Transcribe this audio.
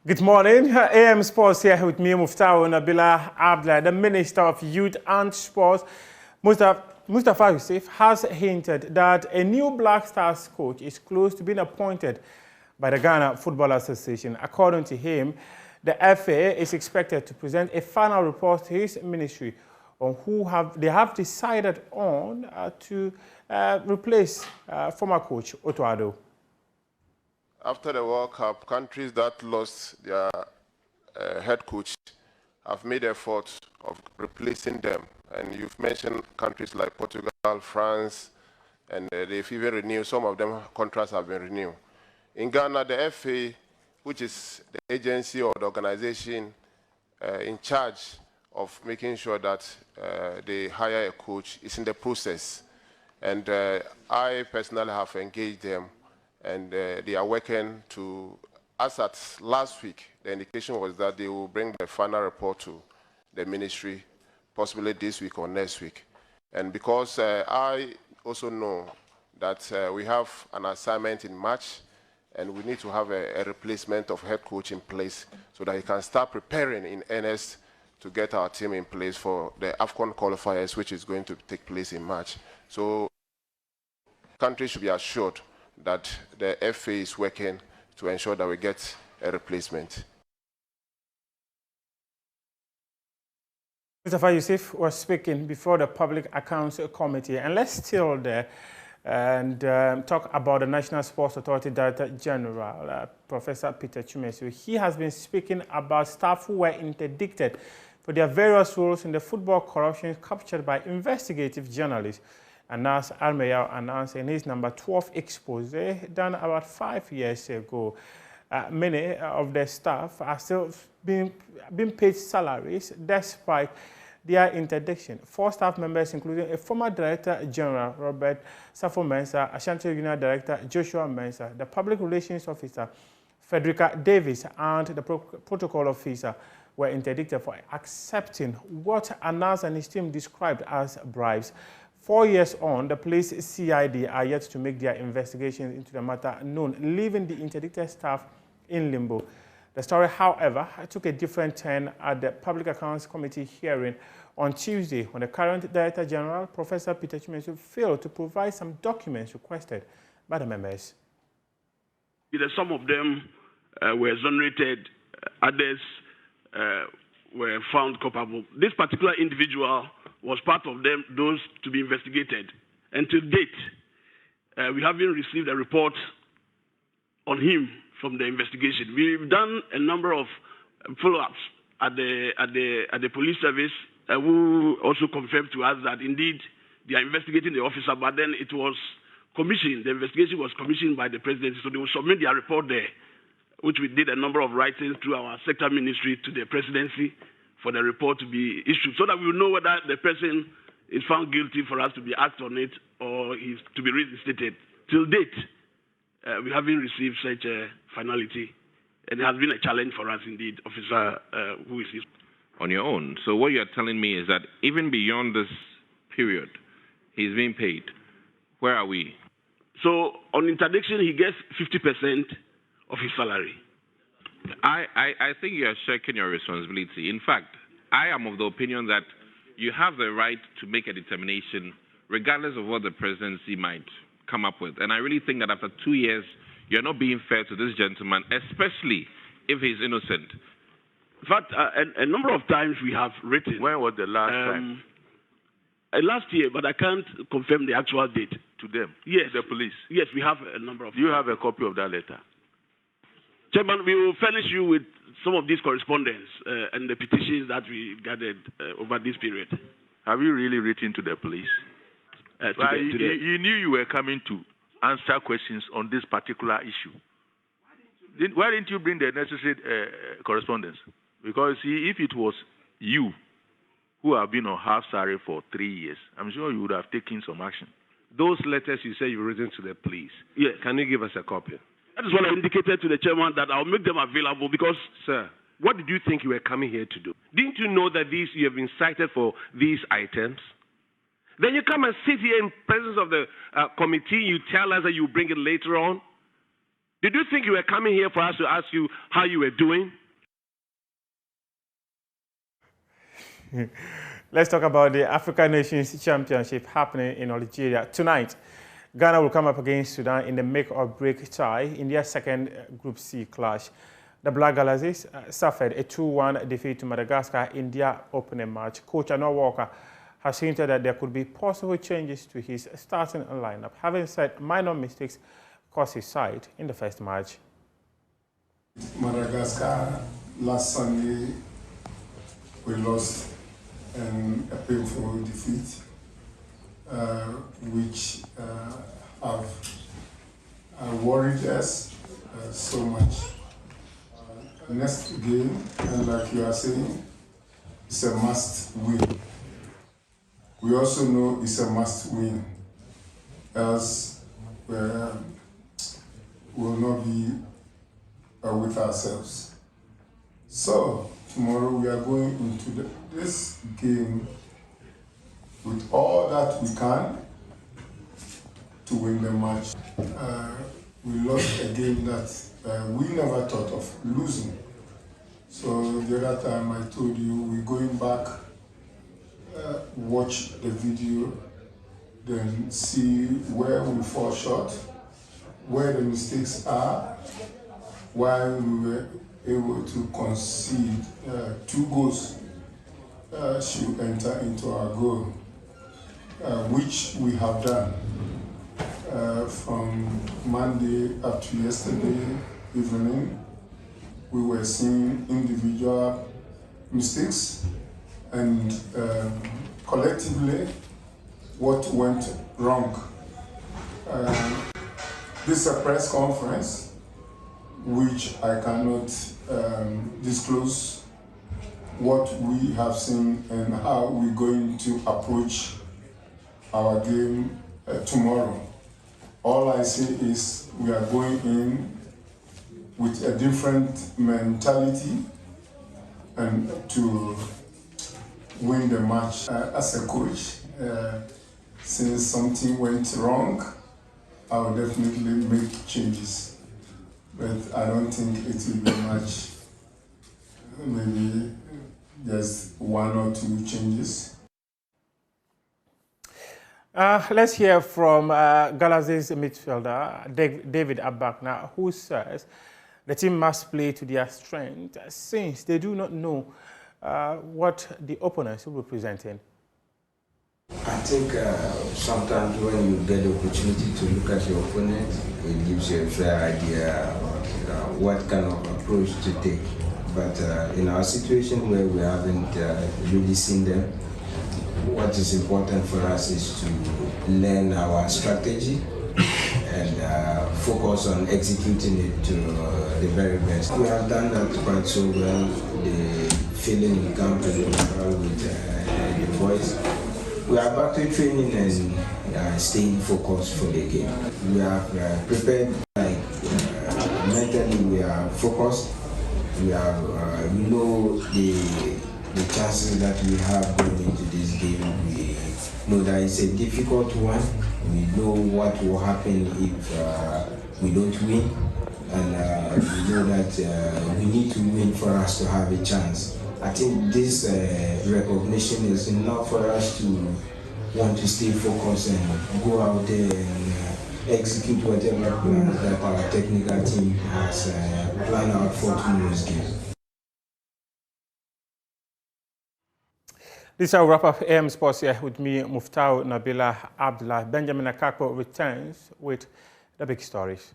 Good morning. AM Sports here with me, Muftawu Nabila, the Minister of Youth and Sports. Mustafa Yusuf has hinted that a new Black Stars coach is close to being appointed by the Ghana Football Association. According to him, the FA is expected to present a final report to his ministry on who they have decided on to replace former coach Otto Addo. After the World Cup, countries that lost their head coach have made efforts of replacing them. And you've mentioned countries like Portugal, France, and they've even renewed. Some of them contracts have been renewed. In Ghana, the FA, which is the agency or the organization in charge of making sure that they hire a coach, is in the process. And I personally have engaged them. And they are working to, as at last week, the indication was that they will bring the final report to the ministry, possibly this week or next week. And because I also know that we have an assignment in March, and we need to have a replacement of head coach in place so that he can start preparing in earnest to get our team in place for the AFCON qualifiers, which is going to take place in March. So countries should be assured that the FA is working to ensure that we get a replacement. Mustafa Yusuf was speaking before the Public Accounts Committee, and let's still there and talk about the National Sports Authority Director General, Professor Peter Chumesu. He has been speaking about staff who were interdicted for their various roles in the football corruption captured by investigative journalists. Anas Almeyer announced in his number 12 expose done about 5 years ago. Many of the staff are still being paid salaries despite their interdiction. 4 staff members, including a former Director General, Robert Safo-Mensah, Ashanti Regional Director, Joshua Mensah, the Public Relations Officer, Frederica Davis, and the Protocol Officer were interdicted for accepting what Anas and his team described as bribes. 4 years on, the police CID are yet to make their investigations into the matter known, leaving the interdicted staff in limbo. The story, however, took a different turn at the Public Accounts Committee hearing on Tuesday when the current Director General, Professor Peter Chumesu, failed to provide some documents requested by the members. Some of them were exonerated, others were found culpable. This particular individual was part of those to be investigated. And to date, we haven't received a report on him from the investigation. We've done a number of follow-ups at the police service, who also confirmed to us that indeed they are investigating the officer, but then it was commissioned, the investigation was commissioned by the presidency, so they will submit their report there, which we did a number of writings through our sector ministry to the presidency for the report to be issued, so that we will know whether the person is found guilty for us to be act on it or is to be reinstated. Till date, we haven't received such a finality, and it has been a challenge for us indeed, officer who is on your own. So what you're telling me is that even beyond this period, he's being paid. Where are we? So on interdiction, he gets 50% of his salary. I think you are shirking your responsibility. In fact, I am of the opinion that you have the right to make a determination regardless of what the presidency might come up with. And I really think that after 2 years, you're not being fair to this gentleman, especially if he's innocent. In fact, a number of times we have written. When was the last time? Last year, but I can't confirm the actual date. To them? Yes. To the police? Yes, we have a number of. Do you have a copy of that letter? Chairman, we will furnish you with some of these correspondence and the petitions that we gathered over this period. Have you really written to the police? You knew you were coming to answer questions on this particular issue. Why didn't you bring the necessary correspondence? Because see, if it was you who have been on half salary for 3 years, I'm sure you would have taken some action. Those letters you say you've written to the police, yes. Can you give us a copy? That is what I indicated to the chairman, that I'll make them available because... Sir, what did you think you were coming here to do? Didn't you know that you have been cited for these items? Then you come and sit here in presence of the committee, you tell us that you bring it later on? Did you think you were coming here for us to ask you how you were doing? Let's talk about the African Nations Championship happening in Algeria tonight. Ghana will come up against Sudan in the make-or-break tie in their second Group C clash. The Black Galaxies suffered a 2-1 defeat to Madagascar in their opening match. Coach Anwar Walker has hinted that there could be possible changes to his starting lineup, having said minor mistakes cost his side in the first match. Madagascar last Sunday, we lost a painful defeat, which have worried us so much. Next game, and like you are saying, it's a must win. We also know it's a must win, else we will not be with ourselves. So tomorrow we are going into this game with all that we can to win the match. We lost a game that we never thought of losing. So the other time I told you we're going back, watch the video, then see where we fall short, where the mistakes are, why we were able to concede 2 goals should enter into our goal, which we have done from Monday up to yesterday evening. We were seeing individual mistakes and collectively what went wrong. This is a press conference which I cannot disclose what we have seen and how we're going to approach our game tomorrow. All I say is we are going in with a different mentality and to win the match. As a coach, since something went wrong, I will definitely make changes. But I don't think it will be much, maybe just 1 or 2 changes. Let's hear from Galaxy's midfielder, David Abakna, who says the team must play to their strength since they do not know what the opponents will be presenting. I think sometimes when you get the opportunity to look at your opponent, it gives you a fair idea what kind of approach to take. But in our situation where we haven't really seen them, what is important for us is to learn our strategy and focus on executing it to the very best. We have done that quite so well. The feeling we come to with the boys. We are back to training and staying focused for the game. We are prepared, mentally we are focused. We know the chances that we have going into this game. We know that it's a difficult one. We know what will happen if we don't win. And we know that we need to win for us to have a chance. I think this recognition is enough for us to want to stay focused and go out there and execute whatever plans that our technical team has planned out for tomorrow's game. This is our wrap-up AM Sports here with me, Muftawu Nabila Abdullah. Benjamin Akakpo returns with the big stories.